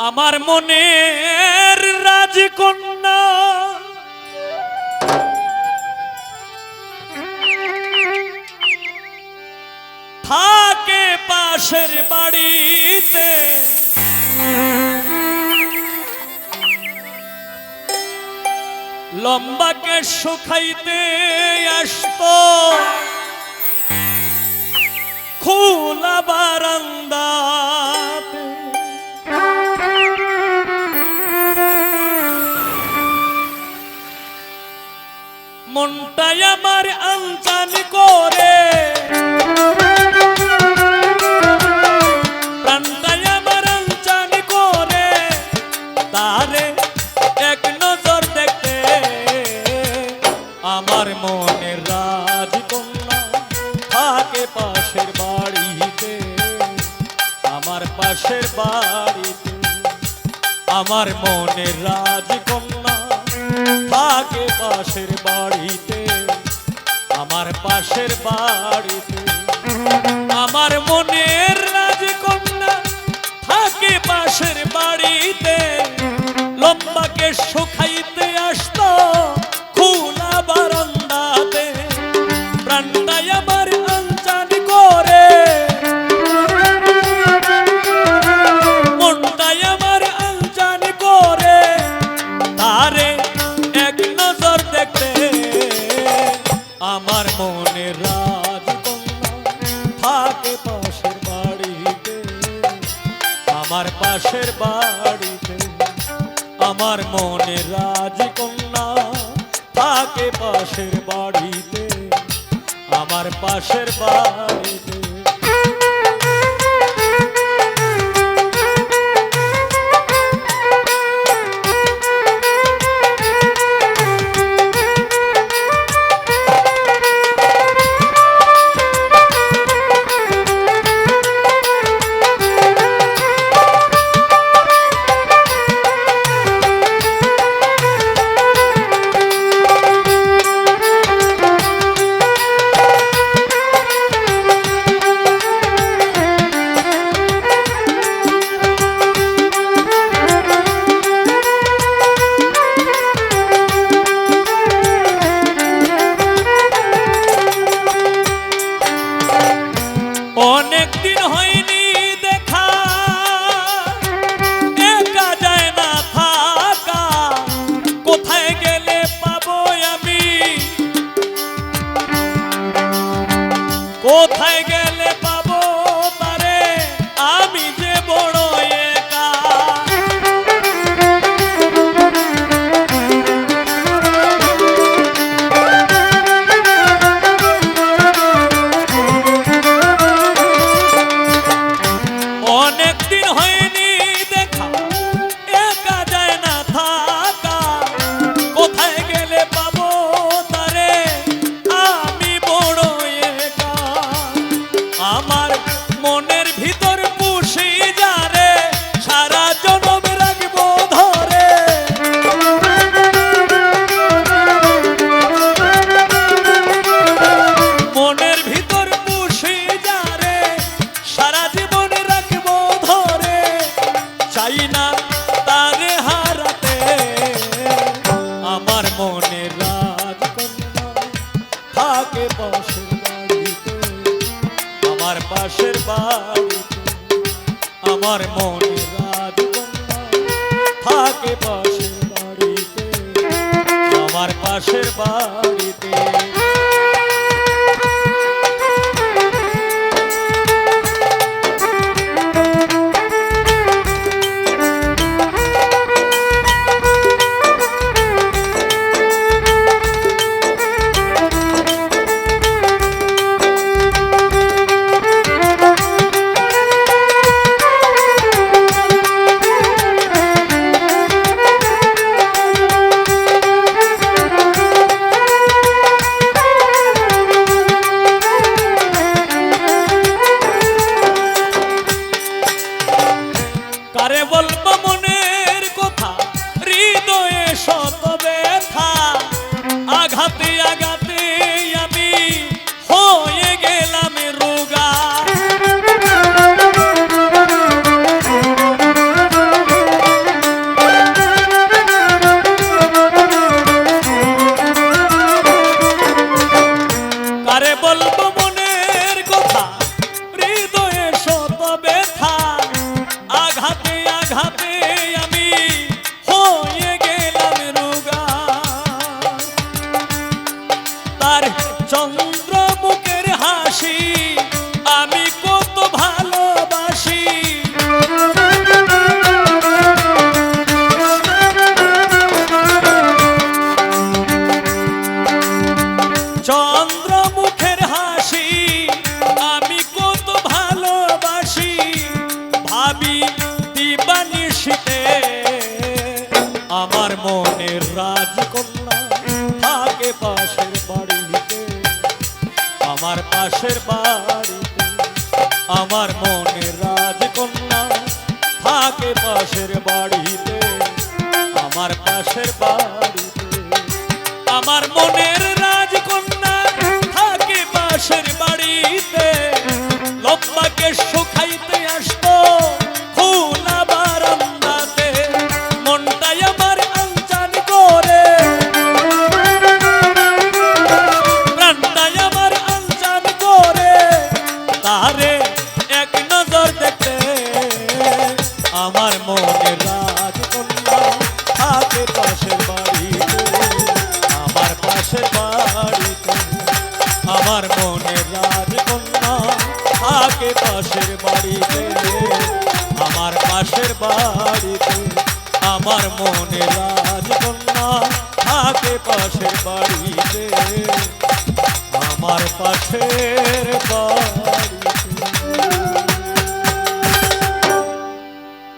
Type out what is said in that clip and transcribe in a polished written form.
আমার মনের রাজকন্যা থাকে পাশের বাড়িতে, লম্বাকে শুকাইতে আসতো খোলা বারান্দাতে। মনটাই আমার আনচান করে, প্রাণটাই আমার আনচান করে, তারে এক নজর দেখতে আমার মনের রাজকন্যা থাকে পাশের বাড়িতে, আমার পাশের বাড়িতে। আমার মনের রাজকন্যা থাকে পাশের বাড়িতে, আমার পাশের বাড়িতে। আমার মনের রাজকন্যা থাকে পাশের বাড়িতে, লম্বাকে শুকাইতে আসতো খোলা বারান্দাতে। প্রাণটাই আমার আনচান করে, মনটাই আমার আনচান করে, তারে এক নজর দেখতে আমার মনের রাজকন্যা থাকে পাশের বাড়িতে, আমার পাশের বাড়িতে। আমার মনের রাজকন্যা থাকে পাশের বাড়িতে, আমার পাশের বাড়িতে। অনেকদিন হয়নি দেখা, একা যায় না থাকা, কোথায় গেলে পাবো আমি, কোথায় গেলে পাবো তারে, আমি যে বড় একা। অনেকদিন হয়নি দেখা, একা যায় না থাকা, কোথায় গেলে পাবো তারে, আমি বড় একা। আমার মনের ভিতর পুষি যারে, সারা জনম রাখবো ধরে। মনের ভিতর পুষি যারে, সারা জীবন রাখবো ধরে, চাই না তারে হারাতে। আমার মনের রাজকন্যা থাকে পাশের বাড়িতে, আমার পাশের বাড়িতে। আমার মনের রাজকন্যা থাকে পাশের বাড়িতে, আমার পাশের বাড়িতে। কারে বলবো মনের কথা, হৃদয়ে শত ব্যথা, আঘাতে আঘাতে আমি হয়ে গেলাম রোগা। নিশীতে আমার মনের রাজকন্যা থাকে পাশের বাড়িতে, আমার পাশের বাড়িতে। আমার মনের রাজকন্যা থাকে পাশের বাড়িতে, আমার পাশের বাড়িতে। আমার মনের রাজকন্যা থাকে পাশের বাড়িতে, লম্বাকে শুকাইতে আসতো খোলা বারান্দাতে। মনটাই আমার আনচান করে, প্রাণটাই আমার আনচান করে তারে এক নজর দেখতে। আমার মনের রাজকন্যা থাকে পাশের বাড়িতে, আমার পাশের বাড়িতে। আমার মনের রাজকন্যা থাকে পাশের বাড়িতে, আমার পাশের বাড়িতে। আমার মনের রাজকন্যা থাকে পাশের বাড়িতে, আমার পাশের বাড়ি।